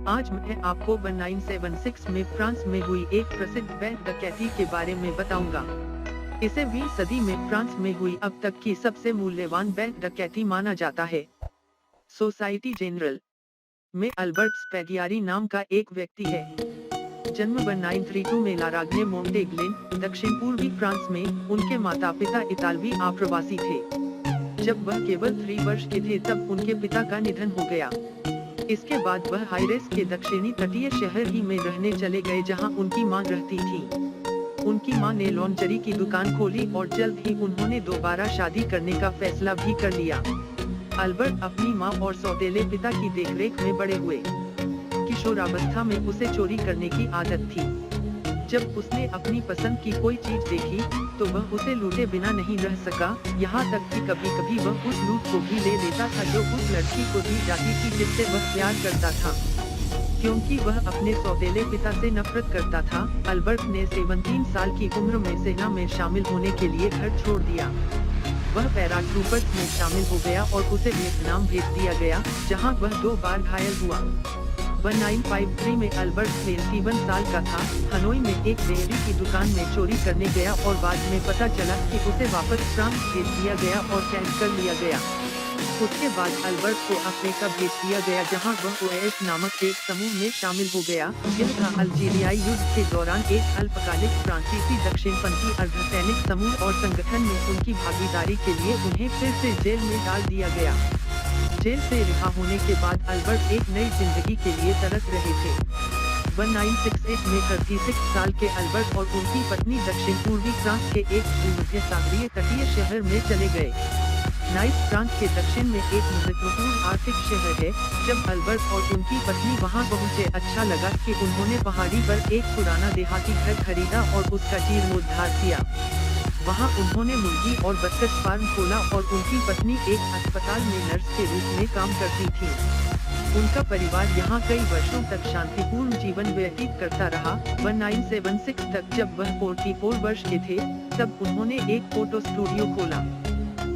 आज मैं आपको 1976 में फ्रांस में हुई एक प्रसिद्ध बैंक डकैती के बारे में बताऊंगा। इसे 20वीं सदी में फ्रांस में हुई अब तक की सबसे मूल्यवान बैंक डकैती माना जाता है। सोसाइटी जनरल में अल्बर्ट स्पैगियारी नाम का एक व्यक्ति है। जन्म 1932 में लाराग्ने मोंटेग्लेन, दक्षिण पूर्वी फ्रांस में। उनके माता पिता इतालवी आप्रवासी थे। जब वह केवल 3 वर्ष के थे तब उनके पिता का निधन हो गया। इसके बाद वह हाइरेस के दक्षिणी तटीय शहर ही में रहने चले गए जहां उनकी मां रहती थी। उनकी मां ने लॉन्जरी की दुकान खोली और जल्द ही उन्होंने दोबारा शादी करने का फैसला भी कर लिया। अल्बर्ट अपनी मां और सौतेले पिता की देखरेख में बड़े हुए। किशोरावस्था में उसे चोरी करने की आदत थी। जब उसने अपनी पसंद की कोई चीज देखी तो वह उसे लूटे बिना नहीं रह सका, यहाँ तक कि कभी कभी वह उस लूट को भी ले लेता था जो उस लड़की को दी जाती थी जिससे वह प्यार करता था। क्योंकि वह अपने सौतेले पिता से नफरत करता था, अल्बर्ट ने 17 साल की उम्र में सेना में शामिल होने के लिए घर छोड़ दिया। वह पैराट्रूपर्स में शामिल हो गया और उसे वियतनाम भेज दिया गया, जहां वह 2 बार घायल हुआ। 1953 में अल्बर्ट 21 साल का था, हनोई में एक डेयरी की दुकान में चोरी करने गया और बाद में पता चला कि उसे वापस फ्रांस भेज दिया गया और कैद कर लिया गया। उसके बाद अल्बर्ट को अफ्रीका भेज दिया गया जहां वह ओएस नामक एक समूह में शामिल हो गया। यह था अल्जीरियाई युद्ध के दौरान एक अल्पकालिक फ्रांसीसी दक्षिणपंथी अर्धसैनिक समूह और संगठन में उनकी भागीदारी के लिए उन्हें फिर से जेल में डाल दिया गया। जेल से रिहा होने के बाद अल्बर्ट एक नई जिंदगी के लिए तरस रहे थे। 1968 में 36 साल के अल्बर्ट और उनकी पत्नी दक्षिण पूर्वी फ्रांस के एक भूमध्य सागरीय तटीय शहर में चले गए। नाइस फ्रांस के दक्षिण में एक महत्वपूर्ण आर्थिक शहर है। जब अल्बर्ट और उनकी पत्नी वहां पहुंचे, अच्छा लगा कि उन्होंने पहाड़ी पर एक पुराना देहाती घर खरीदा और उसका जीर्णोद्धार किया। वहां उन्होंने मुर्गी और बतख फार्म खोला और उनकी पत्नी एक अस्पताल में नर्स के रूप में काम करती थी। उनका परिवार यहां कई वर्षों तक शांतिपूर्ण जीवन व्यतीत करता रहा। 1976 तक जब वह 44 वर्ष के थे, तब उन्होंने एक फोटो स्टूडियो खोला।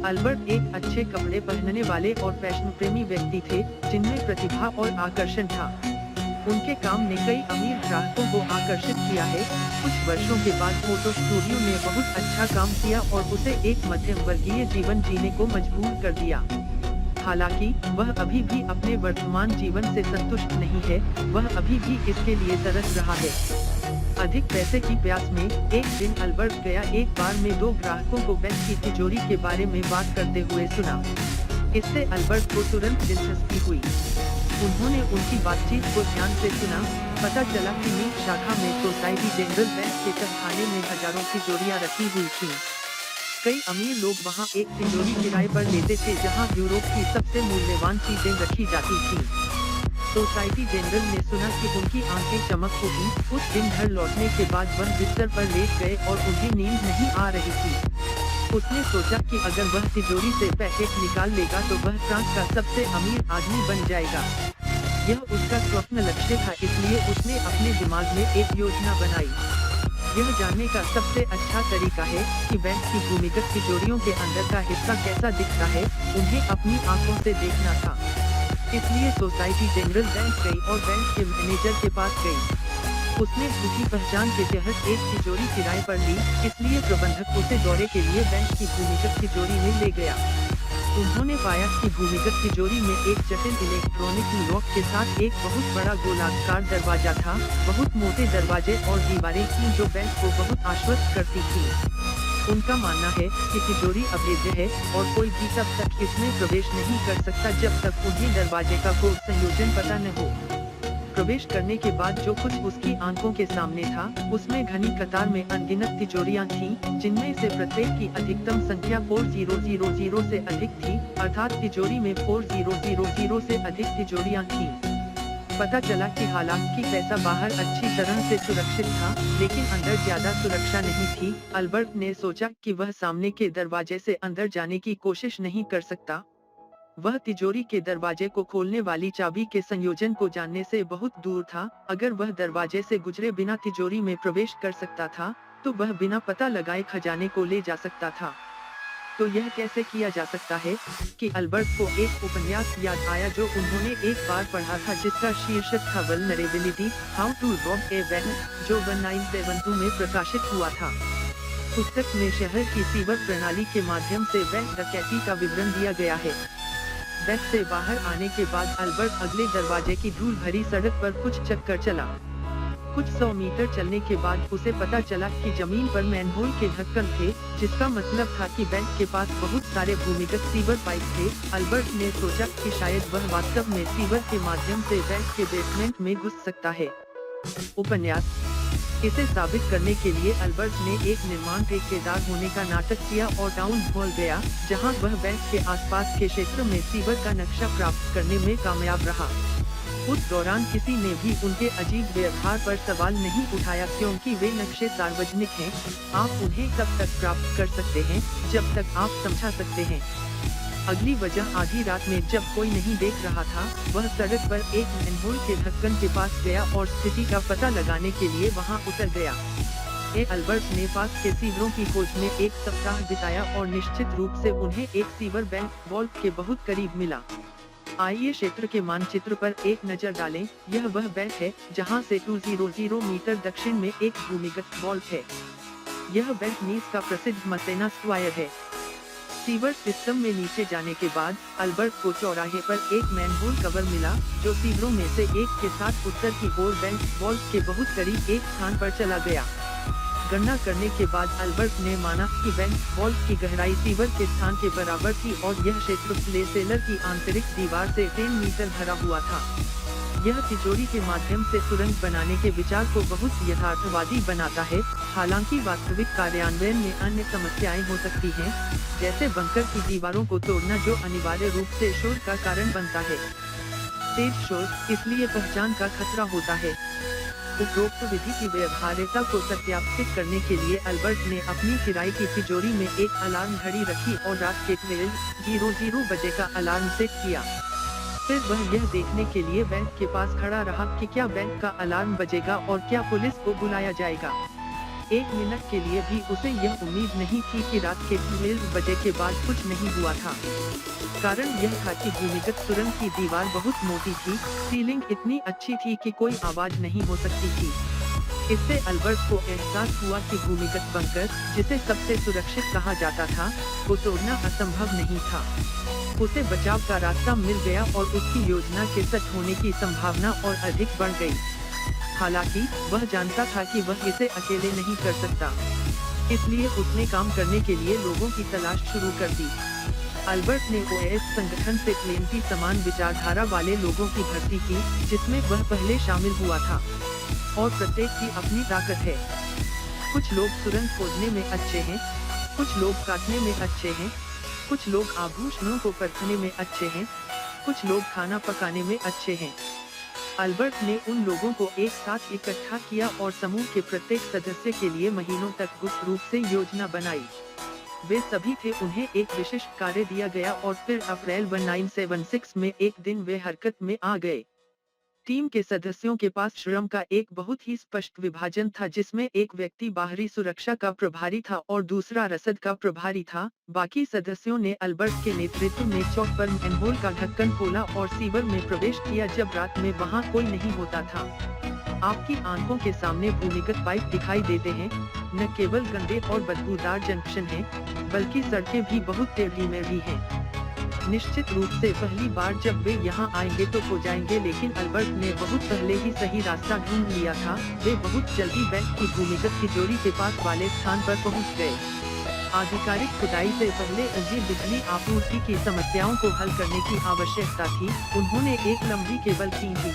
अल्बर्ट एक अच्छे कपड़े पहनने वाले और फैशन प्रेमी व्यक्ति थे, जिनमें प्रतिभा और आकर्षण था। उनके काम ने कई अमीर ग्राहकों को आकर्षित किया है। कुछ वर्षों के बाद फोटो स्टूडियो ने बहुत अच्छा काम किया और उसे एक मध्यम वर्गीय जीवन जीने को मजबूर कर दिया। हालांकि वह अभी भी अपने वर्तमान जीवन से संतुष्ट नहीं है, वह अभी भी इसके लिए तरस रहा है। अधिक पैसे की प्यास में एक दिन अल्बर्ट गया। एक बार में 2 ग्राहकों को बैंक की तिजोरी के बारे में बात करते हुए सुना। इससे अल्बर्ट को तुरंत दिलचस्पी हुई। उन्होंने उनकी बातचीत को ध्यान से सुना। पता चला कि नीच शाखा में सोसाइटी जनरल बैंक के तहखाने में हजारों तिजोरियां रखी हुई थीं। कई अमीर लोग वहां एक तिजोरी किराए पर लेते थे जहां यूरोप की सबसे मूल्यवान चीजें रखी जाती थीं। सोसाइटी जनरल ने सुना कि उनकी आंखें चमक उठी। उस दिन घर लौटने के बाद वह बिस्तर पर लेट गए और उन्हें नींद नहीं आ रही थी। उसने सोचा कि अगर वह तिजोरी से पैकेट निकाल लेगा तो वह फ्रांस का सबसे अमीर आदमी बन जाएगा। यह उसका स्वप्न लक्ष्य था, इसलिए उसने अपने दिमाग में एक योजना बनाई। यह जानने का सबसे अच्छा तरीका है कि बैंक की भूमिगत तिजोरियों के अंदर का हिस्सा कैसा दिखता है, उन्हें अपनी आंखों से देखना था। इसलिए सोसाइटी जनरल बैंक गई और बैंक के मैनेजर के पास गई। उसने झूठी पहचान के तहत एक तिजोरी किराए पर ली, इसलिए प्रबंधक उसे दौरे के लिए बैंक की भूमिगत तिजोरी में ले गया। उन्होंने पाया कि भूमिगत तिजोरी में एक जटिल इलेक्ट्रॉनिक लॉक के साथ एक बहुत बड़ा गोलाकार दरवाजा था। बहुत मोटे दरवाजे और दीवारें थीं जो बैंक को बहुत आश्वस्त करती थी। उनका मानना है कि तिजोरी अवैध है और कोई भी तब तक इसमें प्रवेश नहीं कर सकता जब तक उन्हें दरवाजे का कोड संयोजन पता न हो। प्रवेश करने के बाद जो कुछ उसकी आंखों के सामने था, उसमें घनी कतार में अनगिनत तिजोरियां थीं, जिनमें से प्रत्येक की अधिकतम संख्या 4000 से अधिक थी, अर्थात तिजोरी में 4000 से अधिक तिजोरियां थीं। पता चला कि हालांकि पैसा बाहर अच्छी तरह से सुरक्षित था, लेकिन अंदर ज्यादा सुरक्षा नहीं थी। अल्बर्ट ने सोचा कि वह सामने के दरवाजे से अंदर जाने की कोशिश नहीं कर सकता। वह तिजोरी के दरवाजे को खोलने वाली चाबी के संयोजन को जानने से बहुत दूर था। अगर वह दरवाजे से गुजरे बिना तिजोरी में प्रवेश कर सकता था, तो वह बिना पता लगाए खजाने को ले जा सकता था। तो यह कैसे किया जा सकता है कि अल्बर्ट को एक उपन्यास याद आया जो उन्होंने एक बार पढ़ा था, जिसका शीर्षक था vulnerability, how to rob a bank, जो 1972 में प्रकाशित हुआ था। पुस्तक में शहर की सीवर प्रणाली के माध्यम से बैंक डकैती का विवरण दिया गया है। बैंक से बाहर आने के बाद अल्बर्ट अगले दरवाजे की धूल भरी सड़क पर कुछ चक्कर चला। कुछ 100 मीटर चलने के बाद उसे पता चला कि जमीन पर मैनहोल के ढक्कन थे, जिसका मतलब था कि बैंक के पास बहुत सारे भूमिगत सीवर पाइप थे। अल्बर्ट ने सोचा कि शायद वह वास्तव में सीवर के माध्यम से बैंक के बेसमेंट में घुस सकता है। उपन्यास। इसे साबित करने के लिए अल्बर्ट ने एक निर्माण ठेकेदार होने का नाटक किया और टाउन हॉल गया, जहां वह बैंक के आसपास के क्षेत्र में सीवर का नक्शा प्राप्त करने में कामयाब रहा। उस दौरान किसी ने भी उनके अजीब व्यवहार पर सवाल नहीं उठाया, क्योंकि वे नक्शे सार्वजनिक हैं। आप उन्हें तब तक प्राप्त कर सकते हैं जब तक आप समझा सकते हैं। अगली वजह आधी रात में जब कोई नहीं देख रहा था, वह सड़क पर एक मैनहोल के ढक्कन के पास गया और स्थिति का पता लगाने के लिए वहां उतर गया। अल्बर्ट ने पास के सीवरों की खोज में एक सप्ताह बिताया और निश्चित रूप से उन्हें एक सीवर बैंक वॉल्व के बहुत करीब मिला। आइए क्षेत्र के मानचित्र पर एक नजर डालें। यह वह बैंक है जहां से 200 मीटर दक्षिण में एक भूमिगत वॉल्व है। यह बैंक नीस का प्रसिद्ध मसेना स्क्वायर है। सीवर सिस्टम में नीचे जाने के बाद अल्बर्ट को चौराहे पर एक मैनहोल कवर मिला, जो सीवरों में से एक के साथ उत्तर की ओर बैंक वॉल्व के बहुत करीब एक स्थान पर चला गया। गणना करने के बाद अल्बर्ट ने माना कि बैंक वॉल्व की गहराई सीवर के स्थान के बराबर थी और यह क्षेत्र प्ले सेलर की आंतरिक दीवार से 10 मीटर भरा हुआ था। यह तिजोरी के माध्यम से सुरंग बनाने के विचार को बहुत यथार्थवादी बनाता है। हालांकि वास्तविक कार्यान्वयन में अन्य समस्याएं हो सकती हैं, जैसे बंकर की दीवारों को तोड़ना, जो अनिवार्य रूप से शोर का कारण बनता है। तेज शोर, इसलिए पहचान का खतरा होता है। उपरोक्त विधि की व्यवहार्यता को सत्यापित करने के लिए अल्बर्ट ने अपनी किराए की तिजोरी में एक अलार्म घड़ी रखी और रात के 12:00 बजे का अलार्म सेट किया। फिर वह यह देखने के लिए बैंक के पास खड़ा रहा कि क्या बैंक का अलार्म बजेगा और क्या पुलिस को बुलाया जाएगा। 1 मिनट के लिए भी उसे यह उम्मीद नहीं थी कि रात के 12 बजे के बाद कुछ नहीं हुआ था। कारण यह था कि भूमिगत सुरंग की दीवार बहुत मोटी थी, सीलिंग इतनी अच्छी थी कि कोई आवाज नहीं हो सकती थी। इससे अल्बर्ट को एहसास हुआ कि भूमिगत बंकर, जिसे सबसे सुरक्षित कहा जाता था, को तोड़ना असंभव नहीं था। उसे बचाव का रास्ता मिल गया और उसकी योजना के सच होने की संभावना और अधिक बढ़ गई। हालांकि वह जानता था कि वह इसे अकेले नहीं कर सकता, इसलिए उसने काम करने के लिए लोगों की तलाश शुरू कर दी। अल्बर्ट ने ओएस संगठन से क्लेंटी समान विचारधारा वाले लोगों की भर्ती की, जिसमें वह पहले शामिल हुआ था, और प्रत्येक की अपनी ताकत है। कुछ लोग सुरंग खोदने में अच्छे हैं, कुछ लोग काटने में अच्छे हैं, कुछ लोग आभूषणों को परखने में अच्छे हैं, कुछ लोग खाना पकाने में अच्छे हैं। अल्बर्ट ने उन लोगों को एक साथ इकट्ठा किया और समूह के प्रत्येक सदस्य के लिए महीनों तक गुप्त रूप से योजना बनाई। वे सभी थे, उन्हें एक विशिष्ट कार्य दिया गया और फिर अप्रैल 1976 में एक दिन वे हरकत में आ गए। टीम के सदस्यों के पास श्रम का एक बहुत ही स्पष्ट विभाजन था, जिसमें एक व्यक्ति बाहरी सुरक्षा का प्रभारी था और दूसरा रसद का प्रभारी था। बाकी सदस्यों ने अल्बर्ट के नेतृत्व में चौक पर मैनहोल का ढक्कन खोला और सीवर में प्रवेश किया जब रात में वहां कोई नहीं होता था। आपकी आंखों के सामने भूमिगत पाइप दिखाई देते हैं। न केवल गंदे और बदबूदार जंक्शन हैं, बल्कि सड़कें भी बहुत टेढ़ी मेढ़ी हैं। निश्चित रूप से पहली बार जब वे यहाँ आएंगे तो खो जाएंगे, लेकिन अल्बर्ट ने बहुत पहले ही सही रास्ता ढूंढ लिया था। वे बहुत जल्दी बैंक की भूमिगत तिजोरी के पास वाले स्थान पर पहुँच गए। आधिकारिक खुदाई से पहले उन्हें बिजली आपूर्ति की समस्याओं को हल करने की आवश्यकता थी। उन्होंने एक लंबी केबल खींची।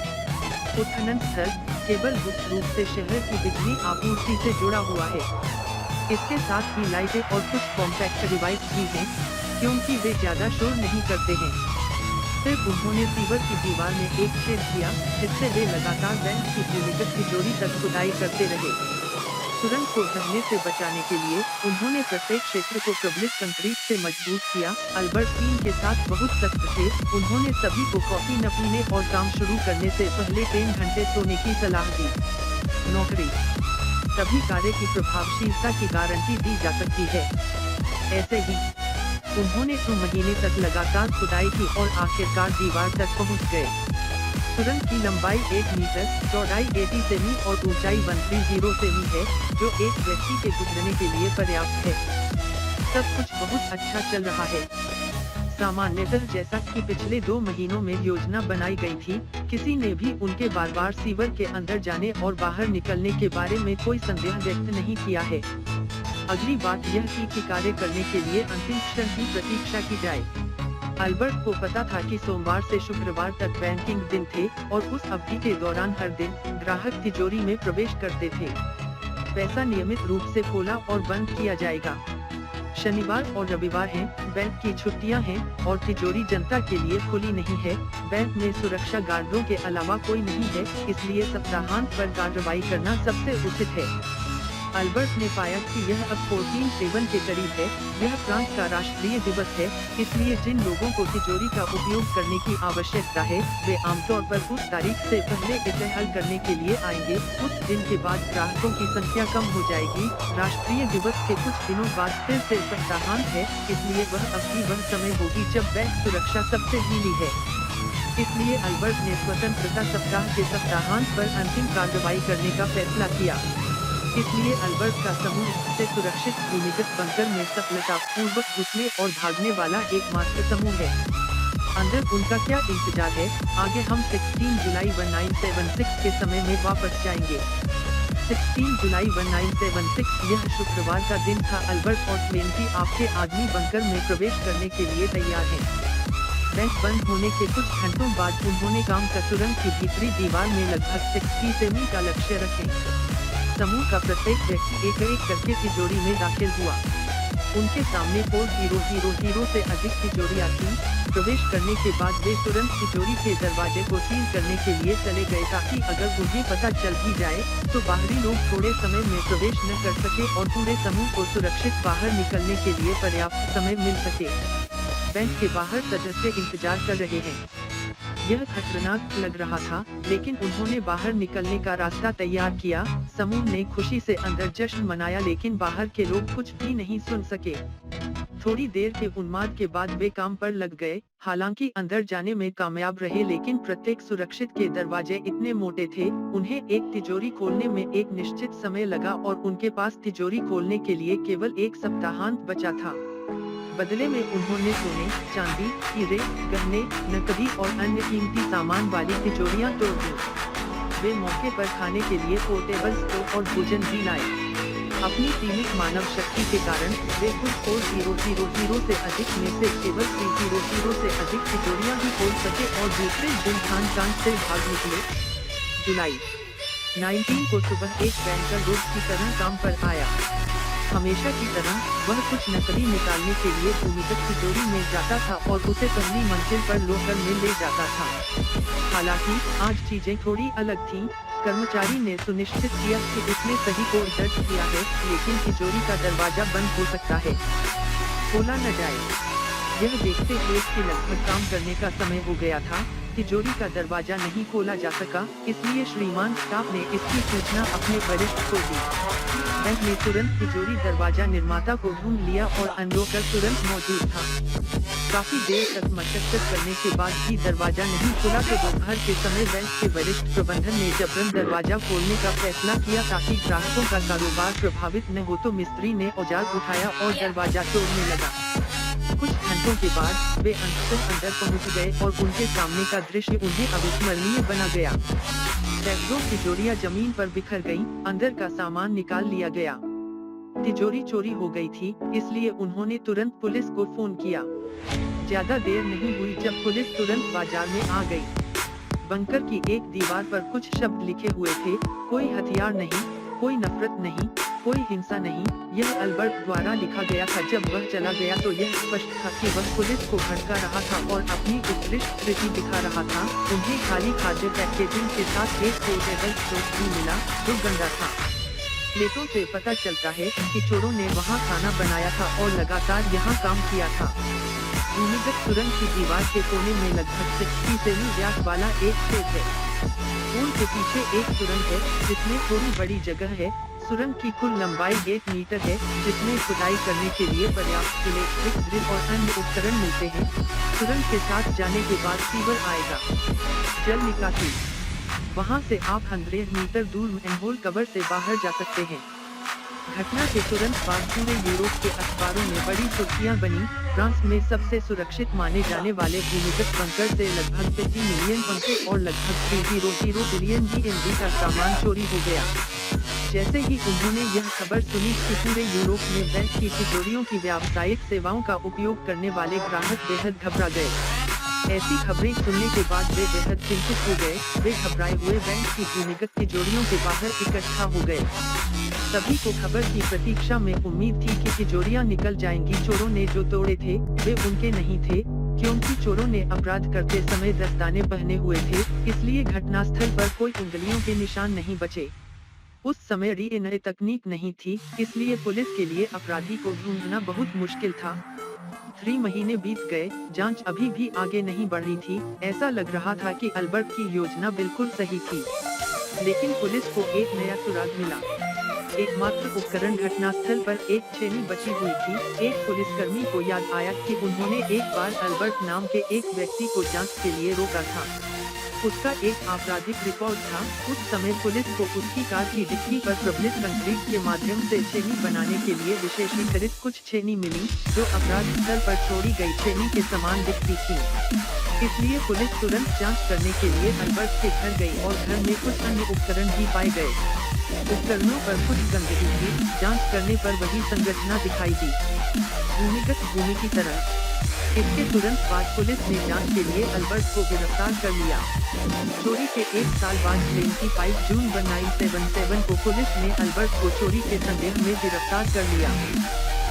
उत्खनन स्थल केबल मुख्य रूप से शहर की बिजली आपूर्ति से जुड़ा हुआ है। इसके साथ ही लाइटें और कुछ कॉम्पैक्ट डिवाइस भी हैं, क्योंकि वे ज्यादा शोर नहीं करते हैं। फिर उन्होंने सीवर की दीवार में एक छेद किया, जिससे वे लगातार बैंक की भूमिगत तिजोरी तक खुदाई करते रहे। सुरंग को ढहने से बचाने के लिए उन्होंने प्रत्येक क्षेत्र को प्रबलित कंक्रीट से मजबूत किया। अल्बर्ट टीम के साथ बहुत सख्त थे। उन्होंने सभी को कॉफी न पीने और काम शुरू करने से पहले 3 घंटे सोने की सलाह दी। नौकरी तभी कार्य की प्रभावशीलता की गारंटी दी जा सकती है। ऐसे ही उन्होंने 2 महीने तक लगातार खुदाई की और आखिरकार दीवार तक पहुंच गए। सुरंग की लंबाई 1 मीटर, चौड़ाई 80 सेमी और ऊंचाई 130 सेमी है, जो एक व्यक्ति के गुजरने के लिए पर्याप्त है। सब कुछ बहुत अच्छा चल रहा है। सामान्यतः जैसा कि पिछले 2 महीनों में योजना बनाई गई थी, किसी ने भी उनके बार-बार सीवर के अंदर जाने और बाहर निकलने के बारे में कोई संदेह व्यक्त नहीं किया है। अगली बात यह थी कि कार्य करने के लिए अंतिम क्षण की प्रतीक्षा की जाए। अल्बर्ट को पता था कि सोमवार से शुक्रवार तक बैंकिंग दिन थे और उस अवधि के दौरान हर दिन ग्राहक तिजोरी में प्रवेश करते थे। पैसा नियमित रूप से खोला और बंद किया जाएगा। शनिवार और रविवार हैं, बैंक की छुट्टियां हैं और तिजोरी जनता के लिए खुली नहीं है। बैंक में सुरक्षा गार्डों के अलावा कोई नहीं है, इसलिए सप्ताहांत पर कार्रवाई करना सबसे उचित है। अल्बर्ट ने पाया कि यह अब 14/7 के करीब है। यह फ्रांस का राष्ट्रीय दिवस है, इसलिए जिन लोगों को तिजोरी का उपयोग करने की आवश्यकता है, वे आमतौर पर उस तारीख से पहले इसे हल करने के लिए आएंगे। उस दिन के बाद ग्राहकों की संख्या कम हो जाएगी। राष्ट्रीय दिवस के कुछ दिनों बाद फिर से सप्ताहांत है, इसलिए वह अवधि वह समय होगी जब बैंक सुरक्षा सबसे ढीली है। इसलिए अल्बर्ट ने स्वतंत्रता सप्ताह के सप्ताहांत पर अंतिम कार्रवाई करने का फैसला किया। इसलिए अल्बर्ट का समूह से सुरक्षित भूमिगत बंकर में सफलतापूर्वक घुसने और भागने वाला एकमात्र समूह है। अंदर उनका क्या इंतजार है? आगे हम 16 जुलाई 1976 के समय में वापस जाएंगे। 16 जुलाई 1976 यह शुक्रवार का दिन था। अल्बर्ट और क्लेंसी आपके आदमी बंकर में प्रवेश करने के लिए तैयार हैं। बैंक बंद होने के कुछ घंटों बाद उन्होंने काम का सुरंग की भीतरी दीवार में लगभग 60 सेमी का लक्ष्य रखे। समूह का प्रत्येक व्यक्ति एक-एक करके तिजोरी में दाखिल हुआ। उनके सामने 4000 से अधिक तिजोरियां थीं। प्रवेश करने के बाद वे तुरंत तिजोरी के दरवाजे को सील करने के लिए चले गए, ताकि अगर उन्हें पता चल भी जाए तो बाहरी लोग थोड़े समय में प्रवेश न कर सके और पूरे समूह को सुरक्षित बाहर निकलने के लिए पर्याप्त समय मिल सके। बैंक के बाहर सदस्य इंतजार कर रहे हैं। यह खतरनाक लग रहा था, लेकिन उन्होंने बाहर निकलने का रास्ता तैयार किया। समूह ने खुशी से अंदर जश्न मनाया, लेकिन बाहर के लोग कुछ भी नहीं सुन सके। थोड़ी देर के उन्माद के बाद वे काम पर लग गए। हालांकि अंदर जाने में कामयाब रहे, लेकिन प्रत्येक सुरक्षित के दरवाजे इतने मोटे थे, उन्हें एक तिजोरी खोलने में एक निश्चित समय लगा और उनके पास तिजोरी खोलने के लिए केवल एक सप्ताहांत बचा था। बदले में उन्होंने सोने, चांदी, हीरे, गहने, नकदी और अन्य कीमती सामान वाली तिजोरियां तोड़ दी। वे मौके पर खाने के लिए पोर्टेबल स्टोव और भोजन भी लाए। अपनी सीमित मानव शक्ति के कारण वे खुद 4000 से अधिक में से केवल 300 से अधिक तिजोरियां ही खोल सके और दूसरे दिन खान से भाग निकले। जुलाई 19 को सुबह एक बैंकर रोज की तरह काम पर आया। हमेशा की तरह वह कुछ नकदी निकालने के लिए भूमिगत तिजोरी में जाता था और उसे पहली मंजिल पर लोकर में ले जाता था। हालांकि आज चीजें थोड़ी अलग थीं। कर्मचारी ने सुनिश्चित किया कि उसने सही कोड दर्ज किया है, लेकिन तिजोरी का दरवाजा बंद हो सकता है, खोला न जाए। यह देखते हुए कि लगभग काम करने का समय हो गया था, तिजोरी का दरवाजा नहीं खोला जा सका, इसलिए श्रीमान स्टाफ ने इसकी सूचना अपने वरिष्ठ को दी। बैंक ने तुरंत तिजोरी दरवाजा निर्माता को ढूंढ लिया और अनरोकर तुरंत मौजूद था। काफी देर तक मशक्कत करने के बाद भी दरवाजा नहीं खुला तो दोपहर के समय बैंक के वरिष्ठ प्रबंधन ने जबरन दरवाजा खोलने का फैसला किया, ताकि ग्राहकों का कारोबार प्रभावित न हो। तो मिस्त्री ने औजार उठाया और दरवाजा तोड़ने लगा। कुछ घंटों के बाद वे अंततः अंदर पहुंच गए और उनके सामने का दृश्य उन्हें अविस्मरणीय बना गया। सैकड़ों तिजोरियां जमीन पर बिखर गईं, अंदर का सामान निकाल लिया गया। तिजोरी चोरी हो गई थी, इसलिए उन्होंने तुरंत पुलिस को फोन किया। ज्यादा देर नहीं हुई जब पुलिस तुरंत बाजार में आ गई। बंकर की एक दीवार पर कुछ शब्द लिखे हुए थे, कोई हथियार नहीं, कोई नफरत नहीं, कोई हिंसा नहीं। यह अल्बर्ट द्वारा लिखा गया था। जब वह चला गया तो यह स्पष्ट था कि वह पुलिस को भड़का रहा था और अपनी उत्कृष्ट कृति दिखा रहा था। उन्हें खाली खाद्य पैकेजिंग के साथ एक पोर्टेबल स्टोव भी मिला, जो गंदा था। प्लेटों से पता चलता है कि चोरों ने वहां खाना बनाया था और लगातार यहां काम किया था। भूमिगत सुरंग की दीवार के कोने में लगभग 60 सेमी व्यास वाला एक छेद है। पूल के पीछे एक सुरंग है, जिसमें थोड़ी बड़ी जगह है। सुरंग की कुल लंबाई 8 मीटर है, जिसमें खुदाई करने के लिए पर्याप्त इलेक्ट्रिक ड्रिल और अन्य उपकरण मिलते हैं। सुरंग के साथ जाने के बाद सीवर आएगा। जल निकासी, वहां से आप 100 मीटर दूर मैनहोल कवर से बाहर जा सकते हैं। घटना के तुरंत बाद पूरे यूरोप के अखबारों में बड़ी सुर्खियां बनी। फ्रांस में सबसे सुरक्षित माने जाने वाले भूमिगत बंकर से लगभग 50 मिलियन पंखे और लगभग 300 बिलियन BND का सामान चोरी हो गया। जैसे ही उन्होंने यह खबर सुनी कि पूरे यूरोप में बैंक की तिजोरियों की व्यावसायिक सेवाओं का उपयोग करने वाले ग्राहक बेहद घबरा गए। ऐसी खबरें सुनने के बाद वे बेहद चिंतित हो गए। वे घबराए हुए बैंक की भूमिगत तिजोरियों के बाहर इकट्ठा हो गए। सभी को खबर की प्रतीक्षा में उम्मीद थी कि तिजोरियां निकल जाएंगी। चोरों ने जो तोड़े थे वे उनके नहीं थे, क्योंकि चोरों ने अपराध करते समय दस्ताने पहने हुए थे, इसलिए घटनास्थल पर कोई उंगलियों के निशान नहीं बचे। उस समय डीएनए तकनीक नहीं थी, इसलिए पुलिस के लिए अपराधी को ढूंढना बहुत मुश्किल था। 3 महीने बीत गए, जांच अभी भी आगे नहीं बढ़ी थी। ऐसा लग रहा था कि अल्बर्ट की योजना बिल्कुल सही थी, लेकिन पुलिस को एक नया सुराग मिला। एकमात्र उपकरण घटनास्थल पर एक छेनी बची हुई थी। एक पुलिसकर्मी को याद आया कि उन्होंने एक बार अल्बर्ट नाम के एक व्यक्ति को जांच के लिए रोका था। उसका एक आपराधिक रिकॉर्ड था। उस समय पुलिस को उसकी कार की डिक्की पर प्रबलित कंक्रीट के माध्यम से छेनी बनाने के लिए विशेषीकृत कुछ छेनी मिली, जो अपराध स्थल पर छोड़ी गई छेनी के समान दिखती थी। इसलिए पुलिस तुरंत जांच करने के लिए अल्बर्ट के घर गई और घर में कुछ अन्य उपकरण भी पाए गए। उपकरणों पर कुछ गंदगी थी। जांच करने पर वही संरचना दिखाई दी, भूमिगत भूमि की तरह। इसके तुरंत बाद पुलिस ने जांच के लिए अल्बर्ट को गिरफ्तार कर लिया। चोरी के 1 साल बाद 25 जून 1977 को पुलिस ने अल्बर्ट को चोरी के संदेह में गिरफ्तार कर लिया।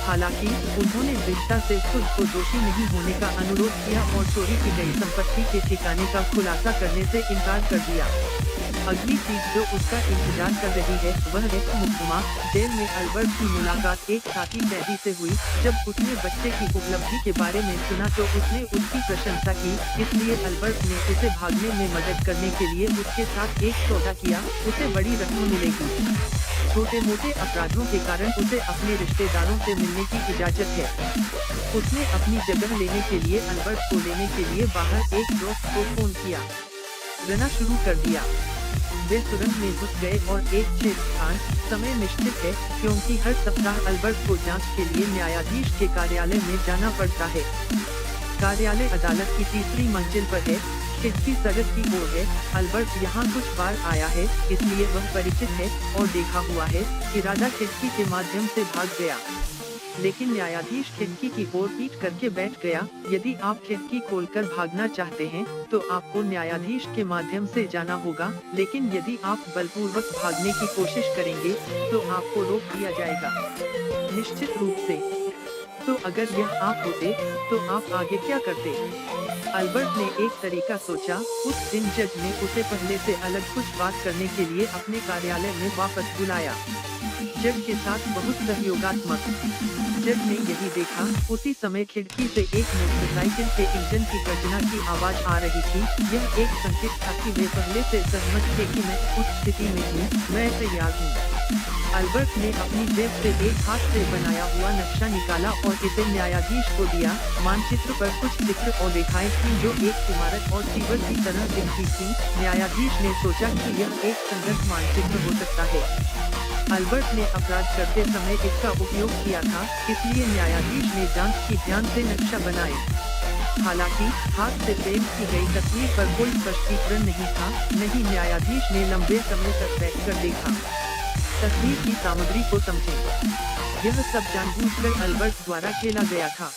हालांकि उन्होंने दृढ़ता से खुद को दोषी नहीं होने का अनुरोध किया और चोरी की गई संपत्ति के ठिकाने का खुलासा करने से इनकार कर दिया। अगली चीज जो उसका इंतजार कर रही है वह है मुकदमा। जेल में अल्बर्ट की मुलाकात एक साथी कैदी से हुई। जब उसने बच्चे की उपलब्धि के बारे में सुना तो उसने उसकी प्रशंसा की, इसलिए अल्बर्ट ने उसे भागने में मदद करने के लिए उसके साथ एक सौदा किया। उसे बड़ी रकम मिलेगी। छोटे मोटे अपराधों के कारण उसे अपने रिश्तेदारों से मिलने की इजाजत है। उसने अपनी जगह लेने के लिए अल्बर्ट को लेने के लिए बाहर एक दोस्त को फोन किया। रहना शुरू कर दिया। वे सुरंग में घुस गए और एक स्थान समय निश्चित है, क्योंकि हर सप्ताह अल्बर्ट को जांच के लिए न्यायाधीश के कार्यालय में जाना पड़ता है। कार्यालय अदालत की 3री मंजिल पर है। खिड़की सड़क की ओर है। अल्बर्ट यहाँ कुछ बार आया है, इसलिए वह परिचित है और देखा हुआ है। इरादा खिड़की के माध्यम से भाग गया, लेकिन न्यायाधीश खिड़की की ओर पीठ करके बैठ गया। यदि आप खिड़की खोलकर भागना चाहते हैं तो आपको न्यायाधीश के माध्यम से जाना होगा, लेकिन यदि आप बलपूर्वक भागने की कोशिश करेंगे तो आपको रोक दिया जाएगा, निश्चित रूप से। तो अगर यह आप होते तो आप आगे क्या करते? अल्बर्ट ने एक तरीका सोचा। उस दिन जज ने उसे पहले से अलग कुछ बात करने के लिए अपने कार्यालय में वापस बुलाया। जज के साथ बहुत सहयोगात्मक। जज ने यही देखा। उसी समय खिड़की से एक मोटरसाइकिल के इंजन की गर्जना की आवाज आ रही थी। यह एक संकेत था कि वे पहले से सहमत थे कि मैं उस स्थिति में हूँ, मैं तैयार हूँ। अल्बर्ट ने अपनी जेब से एक हाथ से बनाया हुआ नक्शा निकाला और इसे न्यायाधीश को दिया। मानचित्र पर कुछ चित्र और रेखाएं थीं जो एक इमारत और सीवर की तरह दिखती थीं। न्यायाधीश ने सोचा कि यह एक संघर्ष मानचित्र हो सकता है। अल्बर्ट ने अपराध करते समय इसका उपयोग किया था, इसलिए न्यायाधीश ने जांच की ध्यान से नक्शा बनाए। हालांकि हाथ से पेंट की गई तस्वीर पर कोई स्पष्टीकरण नहीं था। नहीं, न्यायाधीश ने लंबे समय तक बैठकर देखा, तस्वीर की सामग्री को समझे। यह सब जानबूझकर अल्बर्ट द्वारा खेला गया था।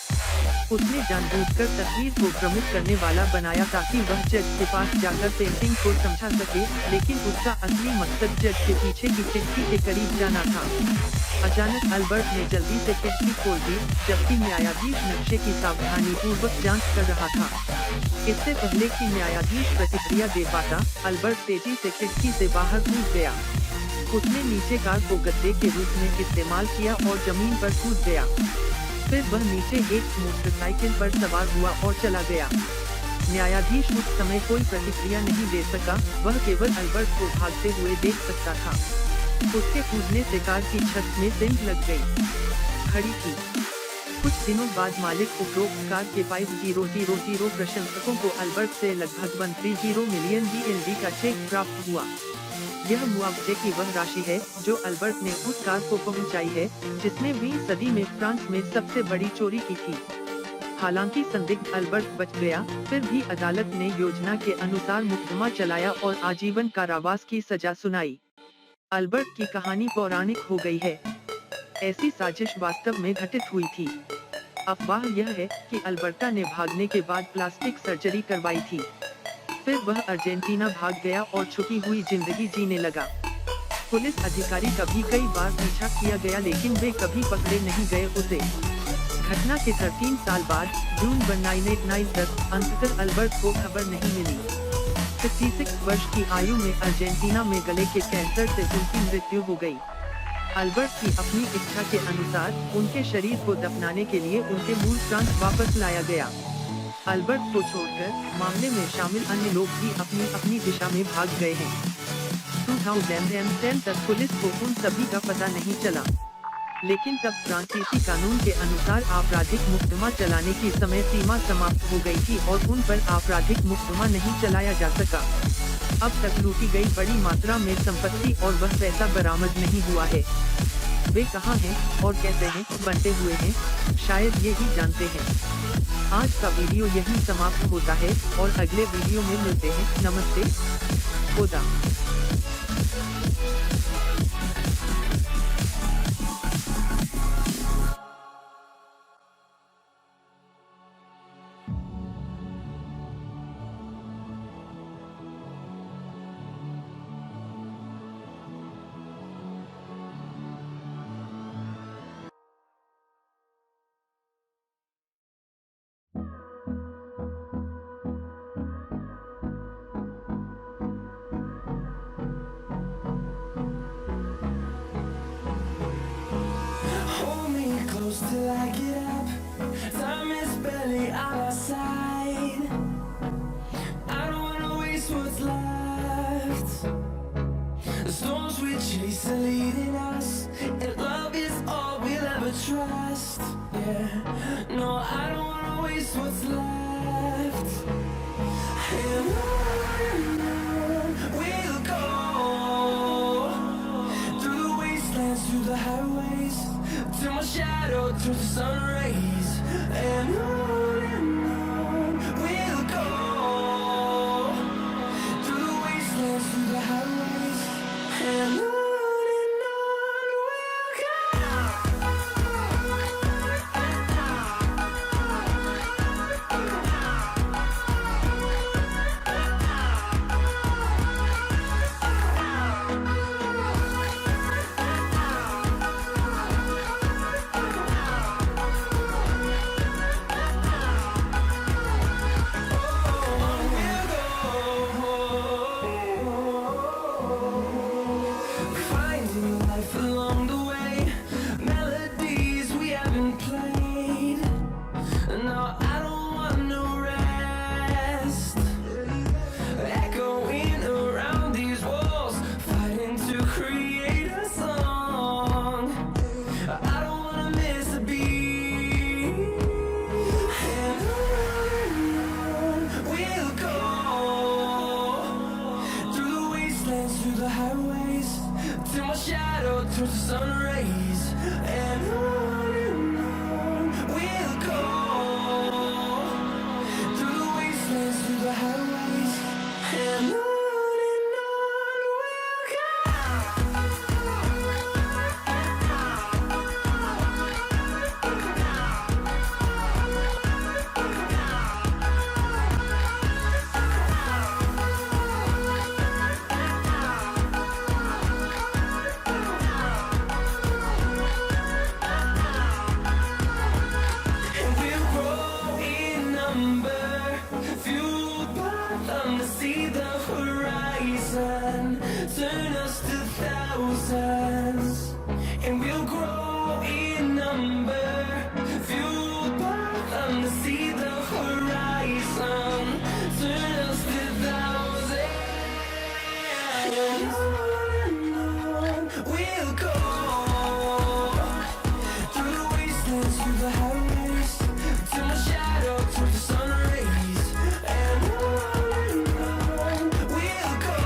उसने जानबूझकर तस्वीर को भ्रमित करने वाला बनाया ताकि वह जज के पास जाकर पेंटिंग को समझा सके, लेकिन उसका असली मकसद जज के पीछे की खिड़की के करीब जाना था। अचानक अल्बर्ट ने जल्दी से खिड़की खोल दी, जबकि न्यायाधीश नक्शे की सावधानी पूर्वक जाँच कर रहा था। इससे पहले कि न्यायाधीश प्रतिक्रिया दे पाता, अल्बर्ट तेजी से खिड़की से बाहर कूद गया। उसने नीचे कार को गद्दे के रूप में इस्तेमाल किया और जमीन पर कूद गया। फिर वह नीचे एक मोटरसाइकिल पर सवार हुआ और चला गया। न्यायाधीश उस समय कोई प्रतिक्रिया नहीं दे सका। वह केवल अल्बर्ट को भागते हुए देख सकता था। उसके कूदने से कार की छत में सिंक लग गई। खड़ी थी। कुछ दिनों बाद मालिक उपरोक्त कार के 5,000 प्रशंसकों को अल्बर्ट से लगभग 130 मिलियन BLD का चेक प्राप्त हुआ। यह मुआवजे की वह राशि है जो अल्बर्ट ने उस कार को पहुंचाई है जिसने 20वीं सदी में फ्रांस में सबसे बड़ी चोरी की थी। हालांकि संदिग्ध अल्बर्ट बच गया, फिर भी अदालत ने योजना के अनुसार मुकदमा चलाया और आजीवन कारावास की सजा सुनाई। अल्बर्ट की कहानी पौराणिक हो गई है। ऐसी साजिश वास्तव में घटित हुई थी। अफवाह यह है कि अल्बर्टा ने भागने के बाद प्लास्टिक सर्जरी करवाई थी। फिर वह अर्जेंटीना भाग गया और छुपी हुई जिंदगी जीने लगा। पुलिस अधिकारी का भी कई बार पीछा किया गया लेकिन वे कभी पकड़े नहीं गए उसे। घटना के 13 साल बाद जून 1989 तक अंततः अल्बर्ट को खबर नहीं मिली। 56 वर्ष की आयु में अर्जेंटीना में गले के कैंसर से उनकी मृत्यु हो गई। अल्बर्ट की अपनी इच्छा के अनुसार उनके शरीर को दफनाने के लिए उनके मूल फ्रांस वापस लाया गया। अल्बर्ट को छोड़कर मामले में शामिल अन्य लोग भी अपनी अपनी दिशा में भाग गए हैं। 2010 तक पुलिस को उन सभी का पता नहीं चला, लेकिन तब फ्रांसीसी कानून के अनुसार आपराधिक मुकदमा चलाने की समय सीमा समाप्त हो गई थी और उन पर आपराधिक मुकदमा नहीं चलाया जा सका। अब तक लूटी गई बड़ी मात्रा में संपत्ति और वह पैसा बरामद नहीं हुआ है। वे कहाँ हैं और कैसे हैं बंटे हुए हैं, शायद ये ही जानते हैं। आज का वीडियो यहीं समाप्त होता है और अगले वीडियो में मिलते हैं। नमस्ते, खुदा। Till I get up, time is barely on our side. I don't wanna waste what's left. The storms we chase are leading us, and love is all we'll ever trust. Yeah, no, I don't wanna waste what's left. And on we'll go, through the wastelands, through the highways, till my shadow turns to sun rays. And on we'll go, through the wastelands, through the highways. And on we'll go. Along the way, melodies we haven't played. No, I don't want no rest. Echoing around these walls, fighting to create a song. I don't wanna miss a beat. And on we'll go, through the wastelands, through the highways, till my shadow turns to sun rays. And on we'll go, through the wastelands, through the highways. And on we'll go. And we'll grow in number, fueled by them to see the horizon, turn us to thousands. And we'll grow in number, fueled by them to see the horizon, turn us to thousands. And on we'll go through the wastelands, through the highways, till my shadow turns to sun rays. And on we'll go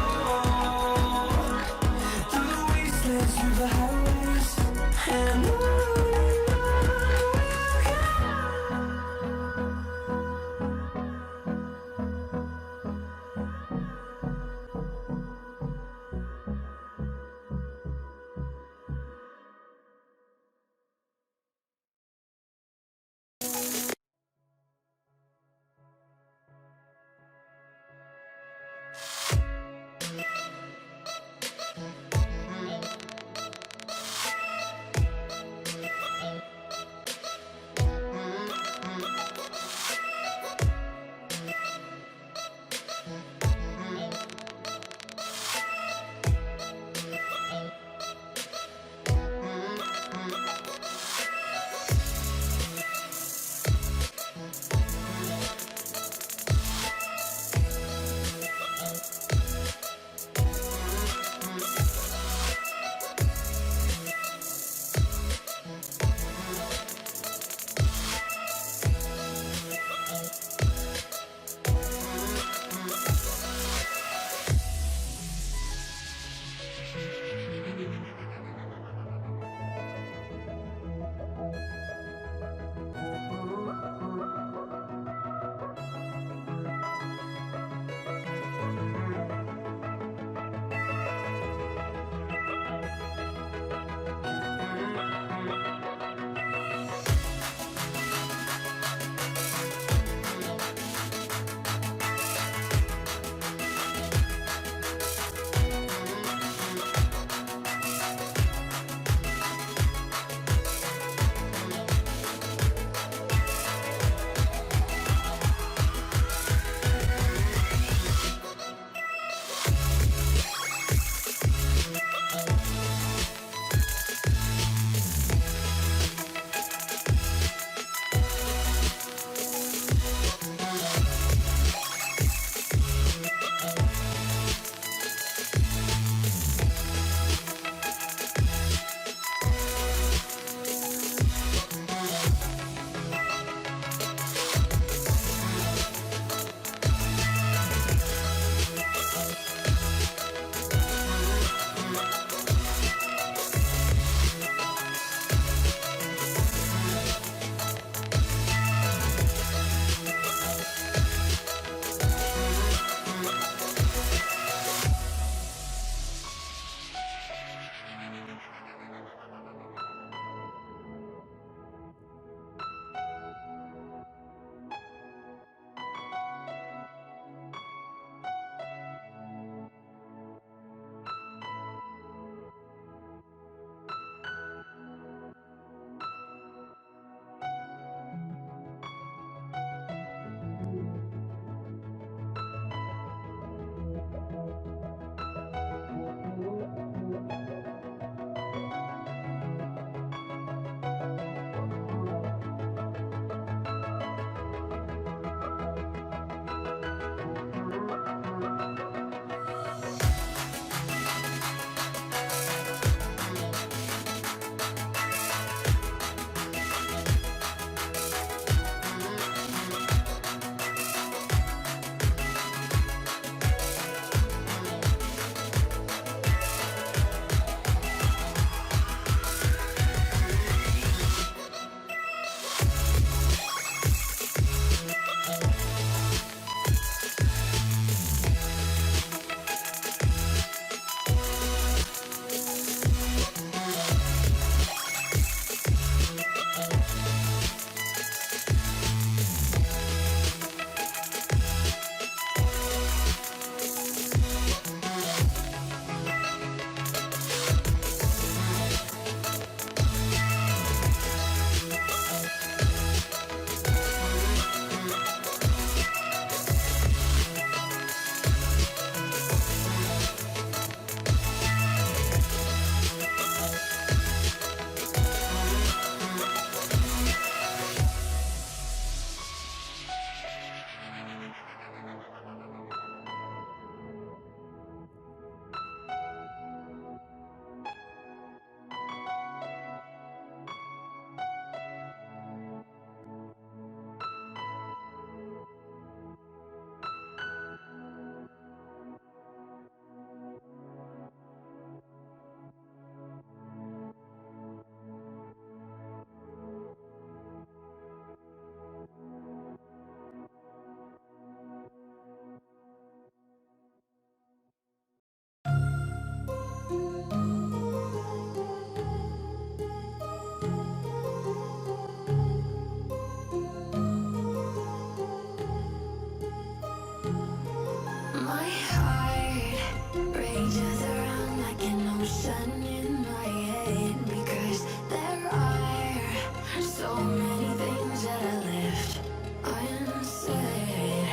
through the wastelands, through the highways, and on we'll go. My heart rages around like an ocean in my head because there are so many things that I left unsaid.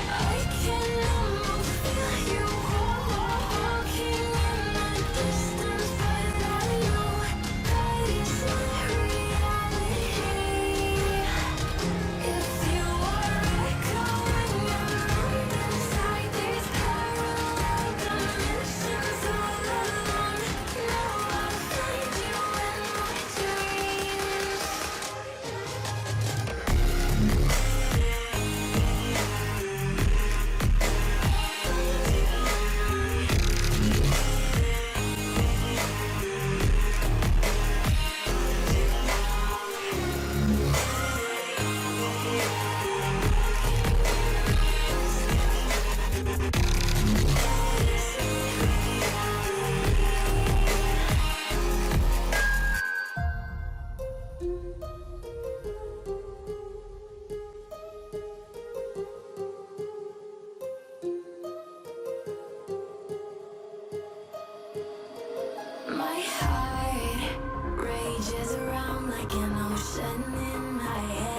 I can almost feel you walking in the distance, but I know that it's not reality. If you are echoing around inside these parallel dimensions all alone, now I'll find you in my dreams. My heart rages around like an ocean in my head.